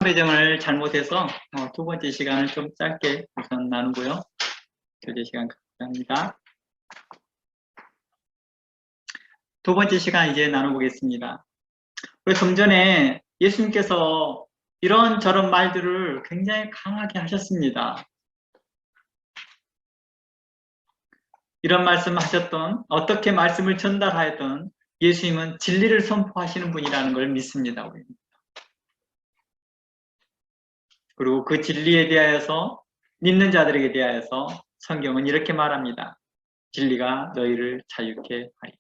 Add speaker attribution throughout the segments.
Speaker 1: 배정을 잘못해서 두 번째 시간을 좀 짧게 우선 나누고요. 교제 시간 감사합니다. 두 번째 시간 이제 나눠보겠습니다. 우리 좀 전에 예수님께서 이런저런 말들을 굉장히 강하게 하셨습니다. 이런 말씀하셨던, 어떻게 말씀을 전달하였던 예수님은 진리를 선포하시는 분이라는 걸 믿습니다. 우리는. 그리고 그 진리에 대하여서 믿는 자들에게 대하여서 성경은 이렇게 말합니다. 진리가 너희를 자유케 하리라.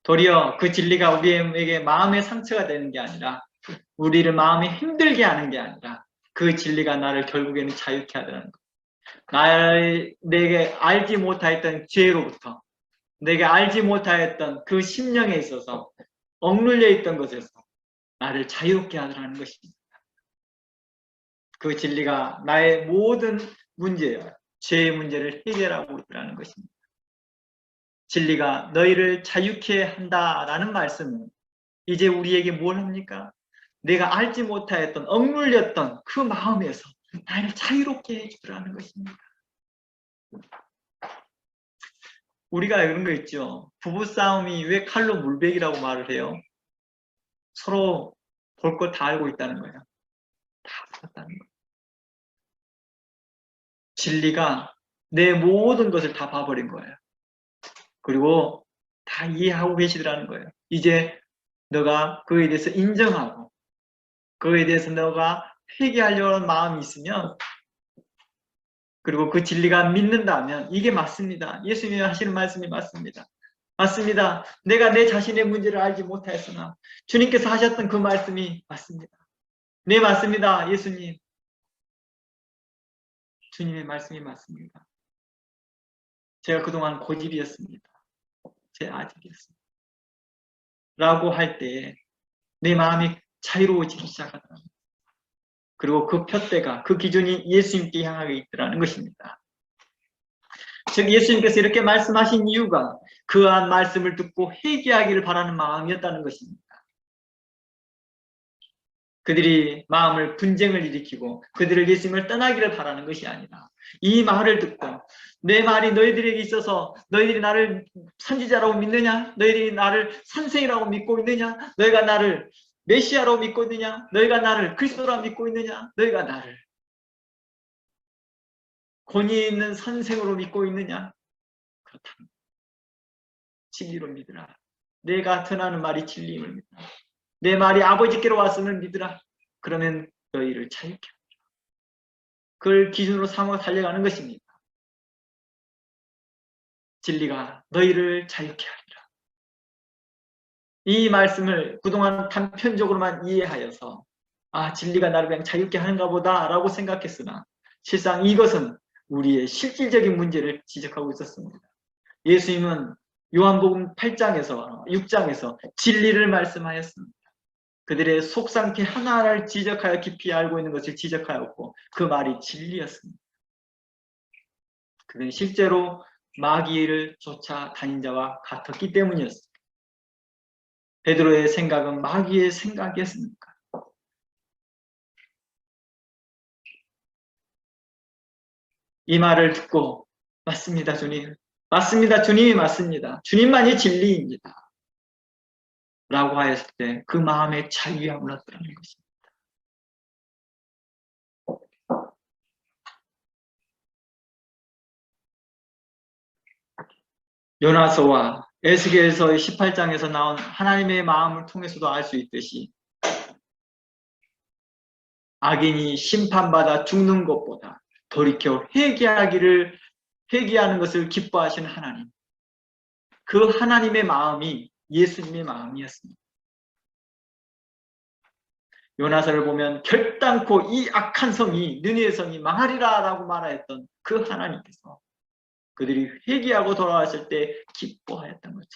Speaker 1: 도리어 그 진리가 우리에게 마음의 상처가 되는 게 아니라, 우리를 마음이 힘들게 하는 게 아니라, 그 진리가 나를 결국에는 자유케 하더라는 것. 내게 알지 못하였던 죄로부터, 내게 알지 못하였던 그 심령에 있어서 억눌려 있던 것에서 나를 자유롭게 하더라는 것입니다. 그 진리가 나의 모든 문제요, 죄의 문제를 해결하고 있다는 것입니다. 진리가 너희를 자유케 한다라는 말씀은 이제 우리에게 뭘 합니까? 내가 알지 못하였던, 억눌렸던 그 마음에서 나를 자유롭게 해주라는 것입니다. 우리가 이런 거 있죠. 부부싸움이 왜 칼로 물베기라고 말을 해요? 서로 볼 걸 다 알고 있다는 거예요. 다 알았다는 거예요. 진리가 내 모든 것을 다 봐버린 거예요. 그리고 다 이해하고 계시더라는 거예요. 이제 너가 그에 대해서 인정하고 그에 대해서 너가 회개하려는 마음이 있으면, 그리고 그 진리가 믿는다면 이게 맞습니다. 예수님이 하시는 말씀이 맞습니다. 맞습니다. 내가 내 자신의 문제를 알지 못하였으나 주님께서 하셨던 그 말씀이 맞습니다. 네, 맞습니다. 예수님. 주님의 말씀이 맞습니다. 제가 그동안 고집이었습니다. 제 아직이었습니다. 라고 할 때 내 마음이 자유로워지기 시작하더라. 그리고 그 푯대가, 그 기준이 예수님께 향하게 있더라는 것입니다. 즉 예수님께서 이렇게 말씀하신 이유가 그한 말씀을 듣고 회개하기를 바라는 마음이었다는 것입니다. 그들이 마음을 분쟁을 일으키고 그들을 예수님을 떠나기를 바라는 것이 아니라, 이 말을 듣고 내 말이 너희들에게 있어서 너희들이 나를 선지자라고 믿느냐? 너희들이 나를 선생이라고 믿고 있느냐? 너희가 나를 메시아로 믿고 있느냐? 너희가 나를 그리스도라고 믿고 있느냐? 너희가 나를 권위 있는 선생으로 믿고 있느냐? 그렇다면 진리로 믿으라. 내가 전하는 말이 진리임을 믿으라. 내 말이 아버지께로 왔음을 믿으라. 그러면 너희를 자유케 하리라. 그걸 기준으로 삼아 달려가는 것입니다. 진리가 너희를 자유케 하리라. 이 말씀을 그동안 단편적으로만 이해하여서 진리가 나를 그냥 자유케 하는가 보다 라고 생각했으나, 실상 이것은 우리의 실질적인 문제를 지적하고 있었습니다. 예수님은 요한복음 8장에서 6장에서 진리를 말씀하였습니다. 그들의 속상태 하나하나를 지적하여 깊이 알고 있는 것을 지적하였고, 그 말이 진리였습니다. 그는 실제로 마귀를 쫓아 다닌 자와 같았기 때문이었습니다. 베드로의 생각은 마귀의 생각이었습니까? 이 말을 듣고 맞습니다, 주님. 맞습니다, 주님이 맞습니다. 주님만이 진리입니다. 라고 하였을 때 그 마음에 자유함을 얻더라는 것입니다. 요나서와 에스겔서의 18장에서 나온 하나님의 마음을 통해서도 알 수 있듯이, 악인이 심판받아 죽는 것보다 돌이켜 회개하는 것을 기뻐하시는 하나님, 그 하나님의 마음이 예수님의 마음이었습니다. 요나서를 보면 결단코 이 악한 성이, 느느웨 성이 망하리라 라고 말하였던 그 하나님께서 그들이 회개하고 돌아왔을 때 기뻐하였던 거죠.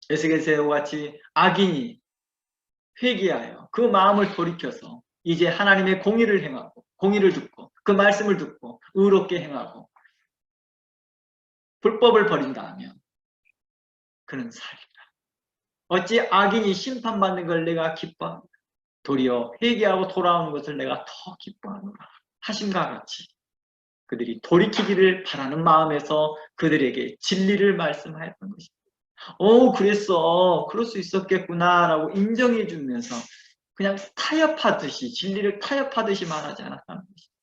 Speaker 1: 에스겔서와 같이 악인이 회개하여 그 마음을 돌이켜서 이제 하나님의 공의를 행하고, 공의를 듣고 그 말씀을 듣고 의롭게 행하고 불법을 버린다 하면 그는 살리라. 어찌 악인이 심판받는 걸 내가 기뻐하노라. 도리어 회개하고 돌아오는 것을 내가 더 기뻐하노라 하심과 같이 그들이 돌이키기를 바라는 마음에서 그들에게 진리를 말씀하였던 것입니다. 그랬어. 그럴 수 있었겠구나 라고 인정해 주면서 그냥 타협하듯이 진리를 타협하듯이 말하지 않았다는 것입니다.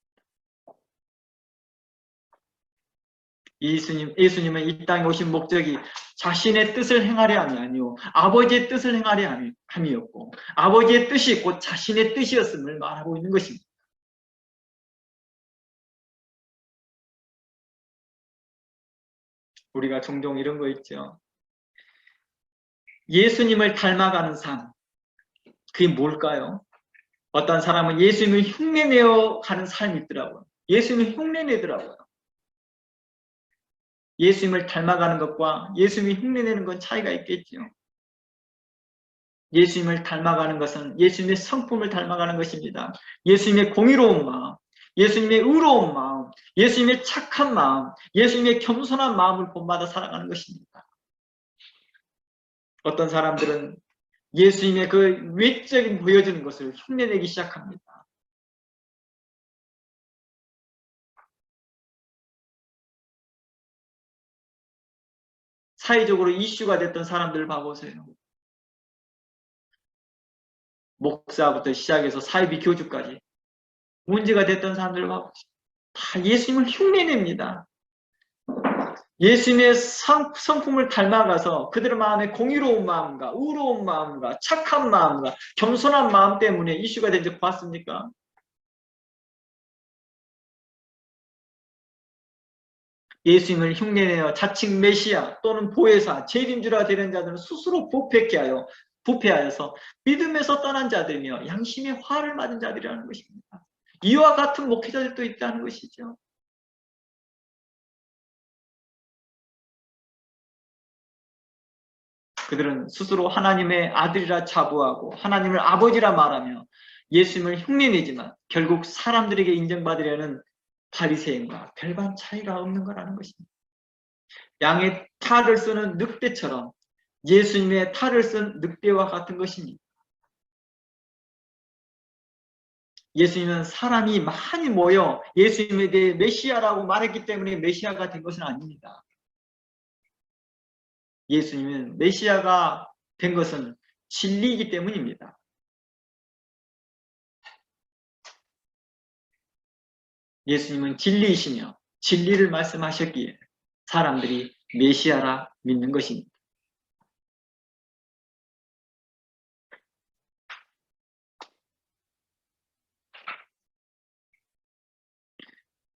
Speaker 1: 예수님은 이 땅에 오신 목적이 자신의 뜻을 행하려 함이 아니요 아버지의 뜻을 행하려 함이었고 아버지의 뜻이 곧 자신의 뜻이었음을 말하고 있는 것입니다. 우리가 종종 이런 거 있죠. 예수님을 닮아가는 삶. 그게 뭘까요? 어떤 사람은 예수님을 흉내내어 가는 삶이 있더라고요. 예수님을 흉내내더라고요. 예수님을 닮아가는 것과 예수님이 흉내내는 건 차이가 있겠죠. 예수님을 닮아가는 것은 예수님의 성품을 닮아가는 것입니다. 예수님의 공의로운 마음, 예수님의 의로운 마음, 예수님의 착한 마음, 예수님의 겸손한 마음을 본받아 살아가는 것입니다. 어떤 사람들은 예수님의 그 외적인 보여지는 것을 흉내내기 시작합니다. 사회적으로 이슈가 됐던 사람들을 봐보세요. 목사부터 시작해서 사이비 교주까지 문제가 됐던 사람들을 봐보세요. 다 예수님을 흉내냅니다. 예수님의 성품을 닮아가서 그들의 마음에 공의로운 마음과 의로운 마음과 착한 마음과 겸손한 마음 때문에 이슈가 된 적 봤습니까? 예수님을 흉내내어 자칭 메시아 또는 보혜사, 재림주라 되는 자들은 스스로 부패하여서 믿음에서 떠난 자들이며 양심의 화를 맞은 자들이라는 것입니다. 이와 같은 목회자들도 있다는 것이죠. 그들은 스스로 하나님의 아들이라 자부하고 하나님을 아버지라 말하며 예수님을 흉내내지만 결국 사람들에게 인정받으려는 바리새인과 별반 차이가 없는 거라는 것입니다. 양의 탈을 쓰는 늑대처럼 예수님의 탈을 쓴 늑대와 같은 것입니다. 예수님은 사람이 많이 모여 예수님에 대해 메시아라고 말했기 때문에 메시아가 된 것은 아닙니다. 예수님은 메시아가 된 것은 진리이기 때문입니다. 예수님은 진리이시며 진리를 말씀하셨기에 사람들이 메시아라 믿는 것입니다.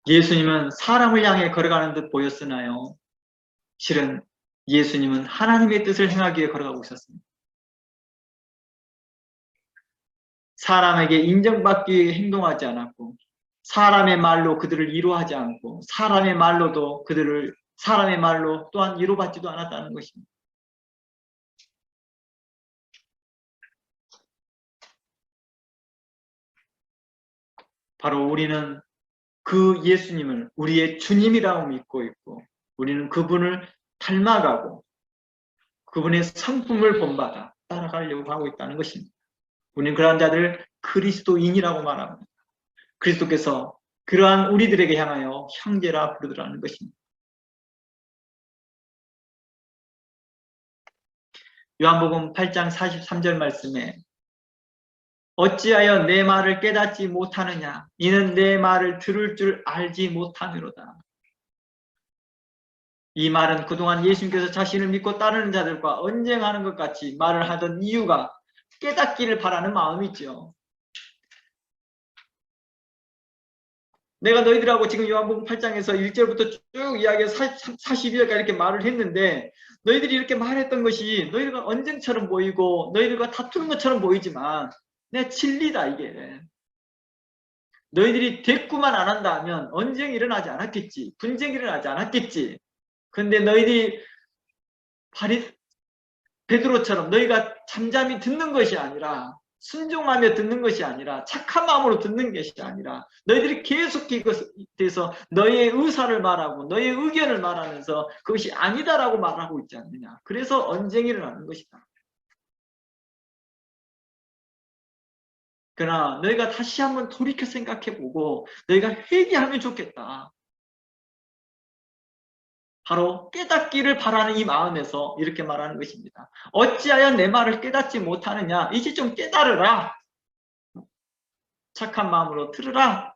Speaker 1: 예수님은 사람을 향해 걸어가는 듯 보였으나요? 실은 예수님은 하나님의 뜻을 행하기 위해 걸어가고 있었습니다. 사람에게 인정받기 위해 행동하지 않았고 사람의 말로 그들을 위로하지 않고 사람의 말로 또한 위로받지도 않았다는 것입니다. 바로 우리는 그 예수님을 우리의 주님이라고 믿고 있고 우리는 그분을 닮아가고 그분의 성품을 본받아 따라가려고 하고 있다는 것입니다. 우리는 그러한 자들을 그리스도인이라고 말합니다. 그리스도께서 그러한 우리들에게 향하여 형제라 부르더라는 것입니다. 요한복음 8장 43절 말씀에 어찌하여 내 말을 깨닫지 못하느냐 이는 내 말을 들을 줄 알지 못함이로다. 이 말은 그동안 예수님께서 자신을 믿고 따르는 자들과 언쟁하는 것 같이 말을 하던 이유가 깨닫기를 바라는 마음이죠. 내가 너희들하고 지금 요한복음 8장에서 1절부터 쭉 이야기해서 42절까지 이렇게 말을 했는데 너희들이 이렇게 말했던 것이 너희들과 언쟁처럼 보이고 너희들과 다투는 것처럼 보이지만 내 진리다 이게. 너희들이 대꾸만 안 한다 하면 언쟁이 일어나지 않았겠지. 분쟁이 일어나지 않았겠지. 근데 너희들이 베드로처럼 너희가 잠잠히 듣는 것이 아니라 순종하며 듣는 것이 아니라 착한 마음으로 듣는 것이 아니라 너희들이 계속 이것에 대해서 너희의 의사를 말하고 너희의 의견을 말하면서 그것이 아니다라고 말하고 있지 않느냐. 그래서 언쟁이 일어나는 것이다. 그러나 너희가 다시 한번 돌이켜 생각해보고 너희가 회개하면 좋겠다. 바로 깨닫기를 바라는 이 마음에서 이렇게 말하는 것입니다. 어찌하여 내 말을 깨닫지 못하느냐? 이제 좀 깨달으라. 착한 마음으로 들으라.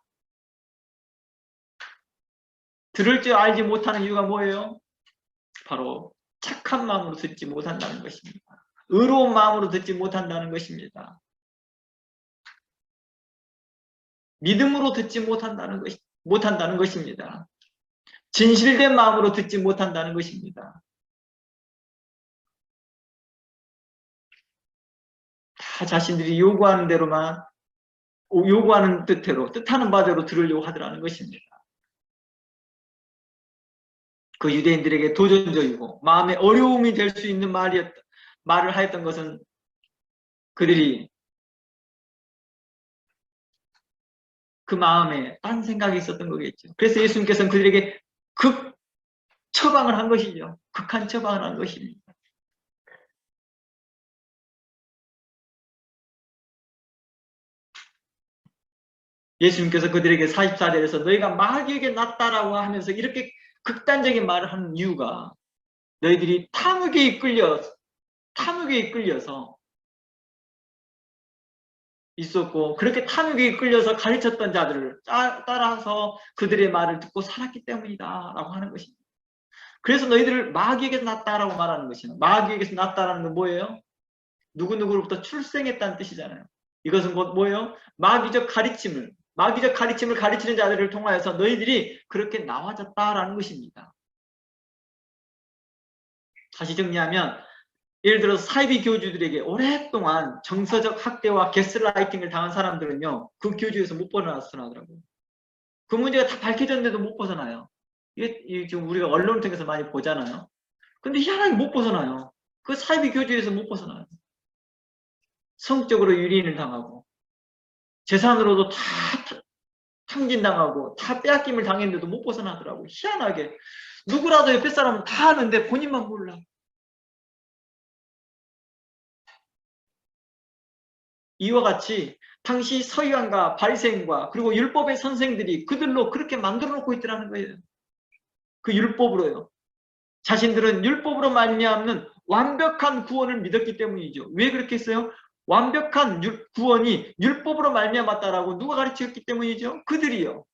Speaker 1: 들을 줄 알지 못하는 이유가 뭐예요? 바로 착한 마음으로 듣지 못한다는 것입니다. 의로운 마음으로 듣지 못한다는 것입니다. 믿음으로 듣지 못한다는 것입니다. 진실된 마음으로 듣지 못한다는 것입니다. 다 자신들이 요구하는 대로만, 요구하는 뜻대로, 뜻하는 바대로 들으려고 하더라는 것입니다. 그 유대인들에게 도전적이고 마음에 어려움이 될 수 있는 말을 하였던 것은 그들이 그 마음에 딴 생각이 있었던 거겠죠. 그래서 예수님께서는 그들에게 처방을 한 것이죠. 극한 처방을 한 것입니다. 예수님께서 그들에게 44절에서 너희가 마귀에게 낫다라고 하면서 이렇게 극단적인 말을 하는 이유가 너희들이 탐욕에 이끌려서 있었고 그렇게 탐욕에 이끌려서 가르쳤던 자들을 따라서 그들의 말을 듣고 살았기 때문이다 라고 하는 것입니다. 그래서 너희들을 마귀에게서 났다라고 말하는 것입니다. 마귀에게서 났다라는 건 뭐예요? 누구누구로부터 출생했다는 뜻이잖아요. 이것은 뭐예요? 마귀적 가르침을 가르치는 자들을 통하여서 너희들이 그렇게 나와졌다라는 것입니다. 다시 정리하면 예를 들어서 사이비 교주들에게 오랫동안 정서적 학대와 게스라이팅을 당한 사람들은요. 그 교주에서 못 벗어나더라고요. 그 문제가 다 밝혀졌는데도 못 벗어나요. 이게 지금 우리가 언론을 통해서 많이 보잖아요. 근데 희한하게 못 벗어나요. 그 사이비 교주에서 못 벗어나요. 성적으로 유린을 당하고 재산으로도 다 탕진당하고 다 빼앗김을 당했는데도 못 벗어나더라고요. 희한하게. 누구라도 옆에 사람은 다 아는데 본인만 몰라. 이와 같이 당시 서기관과 바리새인과 그리고 율법의 선생들이 그들로 그렇게 만들어 놓고 있더라는 거예요. 그 율법으로요. 자신들은 율법으로 말미암는 완벽한 구원을 믿었기 때문이죠. 왜 그렇게 했어요? 완벽한 구원이 율법으로 말미암았다라고 누가 가르쳤기 때문이죠? 그들이요.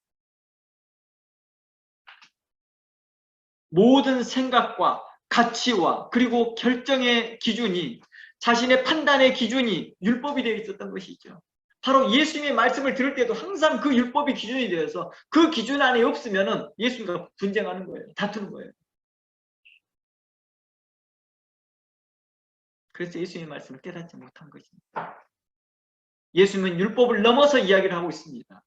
Speaker 1: 모든 생각과 가치와 그리고 결정의 기준이 자신의 판단의 기준이 율법이 되어 있었던 것이죠. 바로 예수님의 말씀을 들을 때도 항상 그 율법이 기준이 되어서 그 기준 안에 없으면 예수님과 분쟁하는 거예요. 다투는 거예요. 그래서 예수님의 말씀을 깨닫지 못한 것입니다. 예수님은 율법을 넘어서 이야기를 하고 있습니다.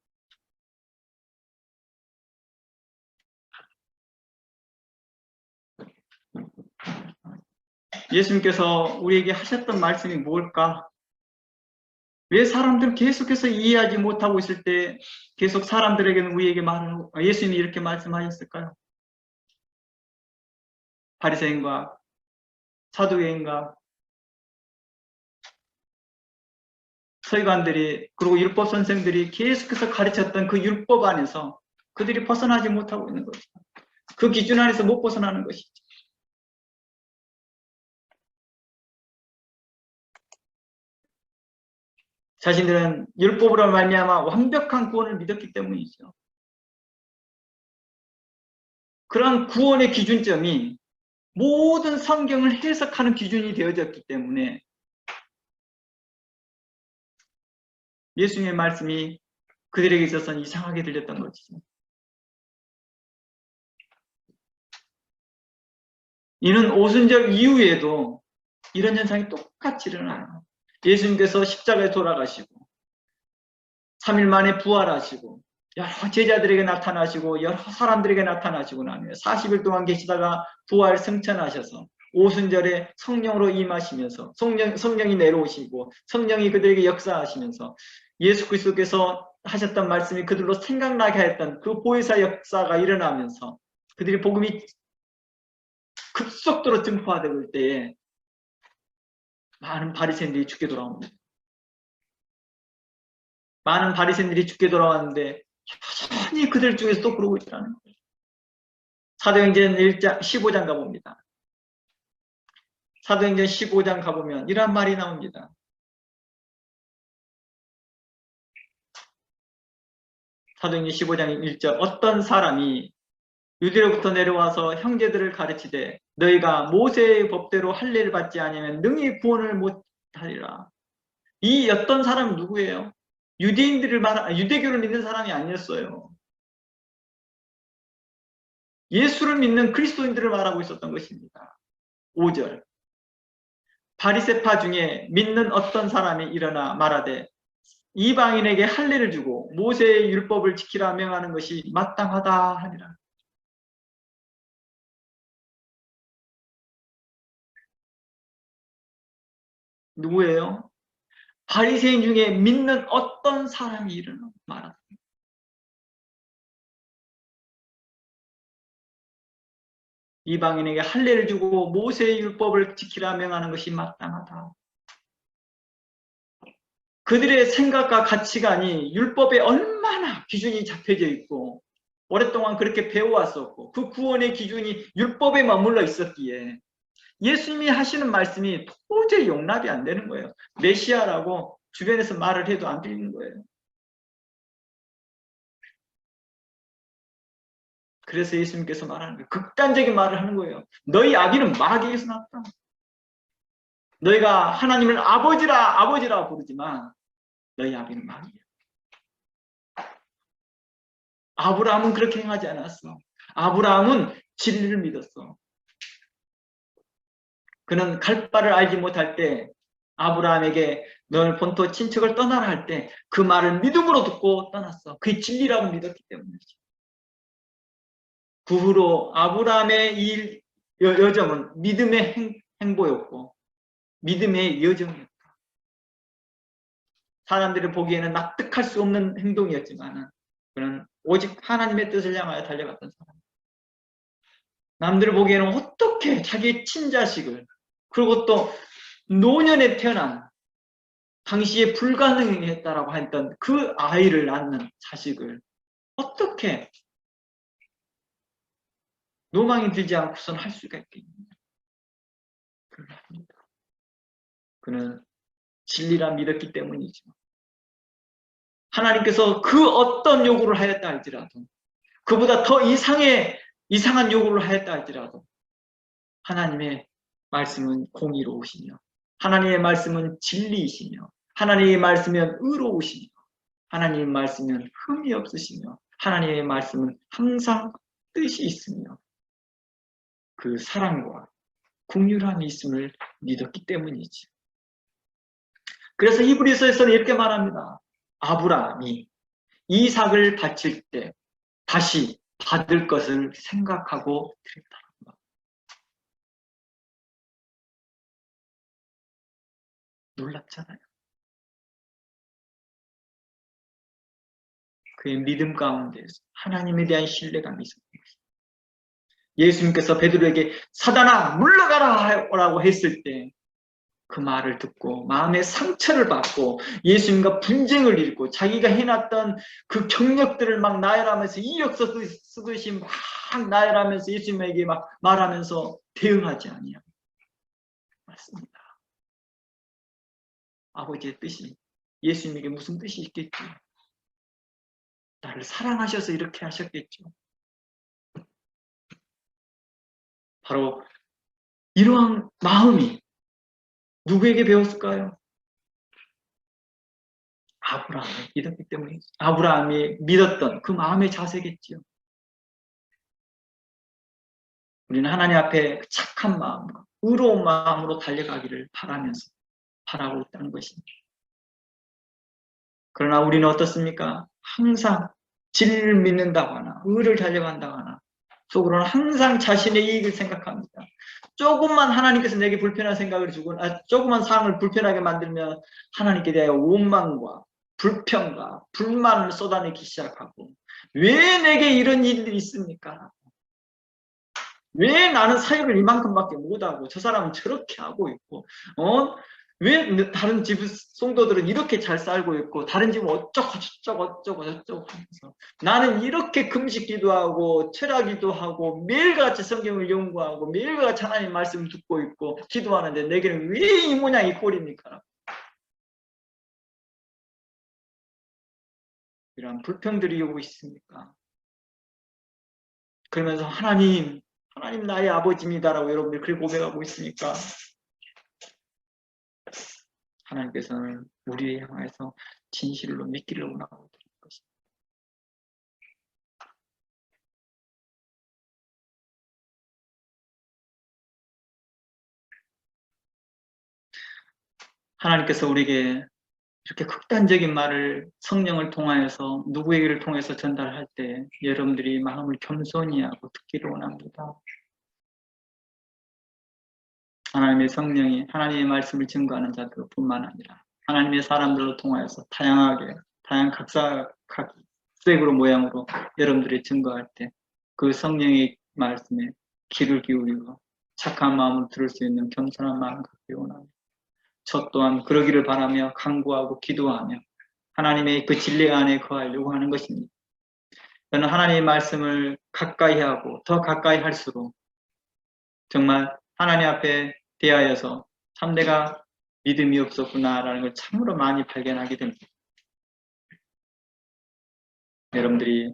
Speaker 1: 예수님께서 우리에게 하셨던 말씀이 뭘까? 왜 사람들은 계속해서 이해하지 못하고 있을 때 계속 사람들에게는 우리에게 예수님이 이렇게 말씀하셨을까요? 바리새인과 사두개인과 서기관들이 그리고 율법 선생들이 계속해서 가르쳤던 그 율법 안에서 그들이 벗어나지 못하고 있는 것이죠. 그 기준 안에서 못 벗어나는 것이죠. 자신들은 율법으로 말미암아 완벽한 구원을 믿었기 때문이죠. 그런 구원의 기준점이 모든 성경을 해석하는 기준이 되어졌기 때문에 예수님의 말씀이 그들에게 있어서는 이상하게 들렸던 것이죠. 이는 오순절 이후에도 이런 현상이 똑같이 일어나요. 예수님께서 십자가에 돌아가시고 3일 만에 부활하시고 여러 제자들에게 나타나시고 여러 사람들에게 나타나시고 나면 40일 동안 계시다가 부활 승천하셔서 오순절에 성령으로 임하시면서 성령이 내려오시고 성령이 그들에게 역사하시면서 예수 그리스도께서 하셨던 말씀이 그들로 생각나게 했던 그 보혜사 역사가 일어나면서 그들이 복음이 급속도로 증포되고 때에 많은 바리새인들이 죽게 돌아옵니다. 많은 바리새인들이 죽게 돌아왔는데 여전히 그들 중에서 또 그러고 있더라는 거예요. 사도행전 1장 15장 가봅니다. 사도행전 15장 가보면 이런 말이 나옵니다. 사도행전 15장 1절 어떤 사람이 유대로부터 내려와서 형제들을 가르치되 너희가 모세의 법대로 할례를 받지 아니하면 능히 구원을 못하리라. 이 어떤 사람은 누구예요? 유대교를 믿는 사람이 아니었어요. 예수를 믿는 그리스도인들을 말하고 있었던 것입니다. 5절 바리새파 중에 믿는 어떤 사람이 일어나 말하되 이방인에게 할례를 주고 모세의 율법을 지키라 명하는 것이 마땅하다 하니라. 누구예요? 바리새인 중에 믿는 어떤 사람이 일어나 말하다. 이방인에게 할례를 주고 모세의 율법을 지키라 명하는 것이 마땅하다. 그들의 생각과 가치관이 율법에 얼마나 기준이 잡혀져 있고 오랫동안 그렇게 배워왔었고 그 구원의 기준이 율법에 머물러 있었기에 예수님이 하시는 말씀이 도저히 용납이 안 되는 거예요. 메시아라고 주변에서 말을 해도 안 들리는 거예요. 그래서 예수님께서 말하는 거예요. 극단적인 말을 하는 거예요. 너희 아기는 마귀에서 났다. 너희가 하나님을 아버지라 부르지만 너희 아비는 마귀예요. 아브라함은 그렇게 행하지 않았어. 아브라함은 진리를 믿었어. 그는 갈 바를 알지 못할 때 아브라함에게 너는 본토 친척을 떠나라 할 때 그 말을 믿음으로 듣고 떠났어. 그게 진리라고 믿었기 때문이지. 그 후로 아브라함의 이 여정은 믿음의 행보였고 믿음의 여정이었다. 사람들이 보기에는 납득할 수 없는 행동이었지만 그는 오직 하나님의 뜻을 향하여 달려갔던 사람. 남들 보기에는 어떻게 자기 친자식을 그리고 또 노년에 태어난 당시에 불가능했다라고 했던 그 아이를 낳는 자식을 어떻게 노망이 들지 않고선 할 수가 있겠느냐. 그럽니다. 그는 진리라 믿었기 때문이죠. 하나님께서 그 어떤 요구를 하였다 할지라도 그보다 더 이상한 요구를 하였다 할지라도 하나님의 말씀은 공의로우시며 하나님의 말씀은 진리이시며 하나님의 말씀은 의로우시며 하나님의 말씀은 흠이 없으시며 하나님의 말씀은 항상 뜻이 있으며 그 사랑과 긍휼함이 있음을 믿었기 때문이지. 그래서 히브리서에서는 이렇게 말합니다. 아브라함이 이삭을 바칠 때 다시 받을 것을 생각하고 드렸다. 놀랍잖아요. 그의 믿음 가운데서 하나님에 대한 신뢰감이 있었던 것입니다. 예수님께서 베드로에게 사단아 물러가라 라고 했을 때 그 말을 듣고 마음의 상처를 받고 예수님과 분쟁을 일고 자기가 해놨던 그 경력들을 막 나열하면서 이력서 쓰듯이 막 나열하면서 예수님에게 막 말하면서 대응하지 아니하고 맞습니다. 아버지의 뜻이 예수님에게 무슨 뜻이 있겠죠? 나를 사랑하셔서 이렇게 하셨겠죠. 바로 이러한 마음이 누구에게 배웠을까요? 아브라함을 믿었기 때문에 아브라함이 믿었던 그 마음의 자세겠지요. 우리는 하나님 앞에 착한 마음과 의로운 마음으로 달려가기를 바라고 있다는 것입니다. 그러나 우리는 어떻습니까? 항상 진리를 믿는다거나 의를 달려간다거나 속으로는 항상 자신의 이익을 생각합니다. 조금만 하나님께서 내게 불편한 생각을 주고 조금만 상황을 불편하게 만들면 하나님께 대하여 원망과 불평과 불만을 쏟아내기 시작하고 왜 내게 이런 일들이 있습니까? 왜 나는 사역을 이만큼밖에 못하고 저 사람은 저렇게 하고 있고 왜 다른 집 성도들은 이렇게 잘 살고 있고 다른 집은 어쩌고 저쩌고 하면서 나는 이렇게 금식 기도하고 철학 기도하고 매일같이 성경을 연구하고 매일같이 하나님 말씀을 듣고 있고 기도하는데 내게는 왜 이 모양이 꼴입니까? 이런 불평들이 오고 있습니까? 그러면서 하나님 나의 아버지입니다라고 여러분들이 그렇게 고백하고 있으니까 하나님께서는 우리를 향해서 진실로 믿기를 원하고 있는 것입니다. 하나님께서 우리에게 이렇게 극단적인 말을 성령을 통하여서 누구에게를 통해서 전달할 때 여러분들이 마음을 겸손히 하고 듣기를 원합니다. 하나님의 성령이 하나님의 말씀을 증거하는 자들뿐만 아니라 하나님의 사람들로 통하여서 다양한 각색으로 모양으로 여러분들이 증거할 때 그 성령의 말씀에 귀를 기울이고 착한 마음으로 들을 수 있는 겸손한 마음을 갖기 원합니다. 저 또한 그러기를 바라며 간구하고 기도하며 하나님의 그 진리 안에 거하려고 하는 것입니다. 저는 하나님의 말씀을 가까이 하고 더 가까이 할수록 정말 하나님 앞에 대하여서 참 내가 믿음이 없었구나라는 걸 참으로 많이 발견하게 됩니다. 여러분들이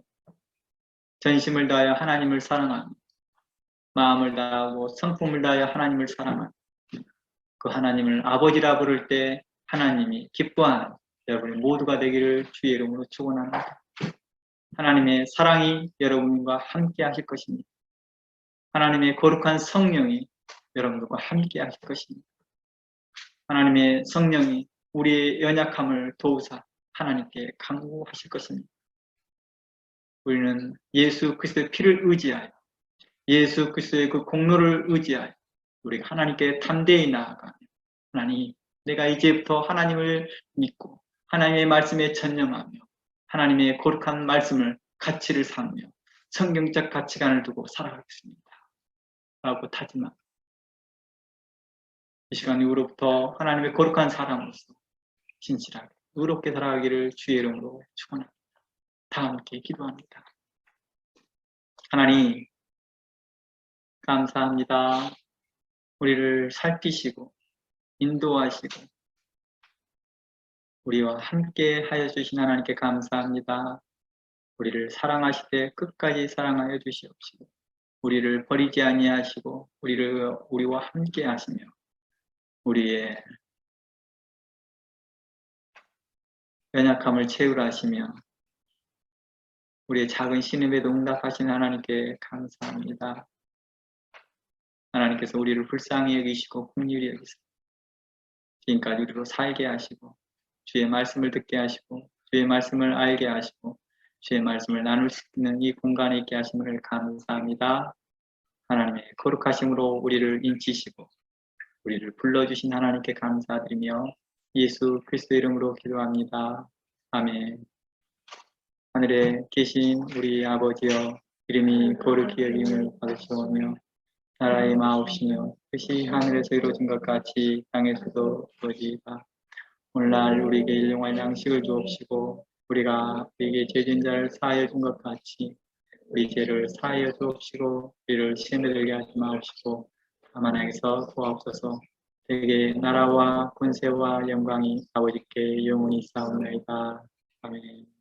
Speaker 1: 전심을 다하여 하나님을 사랑하며 마음을 다하고 성품을 다하여 하나님을 사랑하며 그 하나님을 아버지라 부를 때 하나님이 기뻐하는 여러분이 모두가 되기를 주의 이름으로 축원합니다. 하나님의 사랑이 여러분과 함께 하실 것입니다. 하나님의 거룩한 성령이 여러분들과 함께 하실 것입니다. 하나님의 성령이 우리의 연약함을 도우사 하나님께 간구하실 것입니다. 우리는 예수 그리스도의 피를 의지하여 예수 그리스도의 그 공로를 의지하여 우리가 하나님께 담대히 나아가며 하나님 내가 이제부터 하나님을 믿고 하나님의 말씀에 전념하며 하나님의 거룩한 말씀을 가치를 삼으며 성경적 가치관을 두고 살아가겠습니다. 라고 다짐합니다. 이 시간 이후로부터 하나님의 거룩한 사람으로서 진실하게 의롭게 살아가기를 주의 이름으로 축원합니다. 다 함께 기도합니다. 하나님 감사합니다. 우리를 살피시고 인도하시고 우리와 함께 하여 주신 하나님께 감사합니다. 우리를 사랑하시되 끝까지 사랑하여 주시옵시고 우리를 버리지 아니하시고 우리와 함께 하시며 우리의 연약함을 채우라 하시며 우리의 작은 신음에도 응답하신 하나님께 감사합니다. 하나님께서 우리를 불쌍히 여기시고 긍휼히 여기시고 지금까지 우리로 살게 하시고 주의 말씀을 듣게 하시고 주의 말씀을 알게 하시고 주의 말씀을 나눌 수 있는 이 공간에 있게 하심을 감사합니다. 하나님의 거룩하심으로 우리를 인치시고 우리를 불러주신 하나님께 감사드리며 예수 그리스도 이름으로 기도합니다. 아멘. 하늘에 계신 우리 아버지여 이름이 거룩히 여김을 받으시오며 나라의 마옵시며 뜻이 하늘에서 이루어진 것 같이 땅에서도 이루어지이다. 오늘날 우리에게 일용할 양식을 주옵시고 우리가 우리에게 죄진 자를 사하여 준 것 같이 우리 죄를 사하여 주옵시고 우리를 시험에 들게 하지 마옵시고 다만 악에서 구하옵소서. 되게 나라와 권세와 영광이 아버지께 영원히 있사옵나이다. 아멘.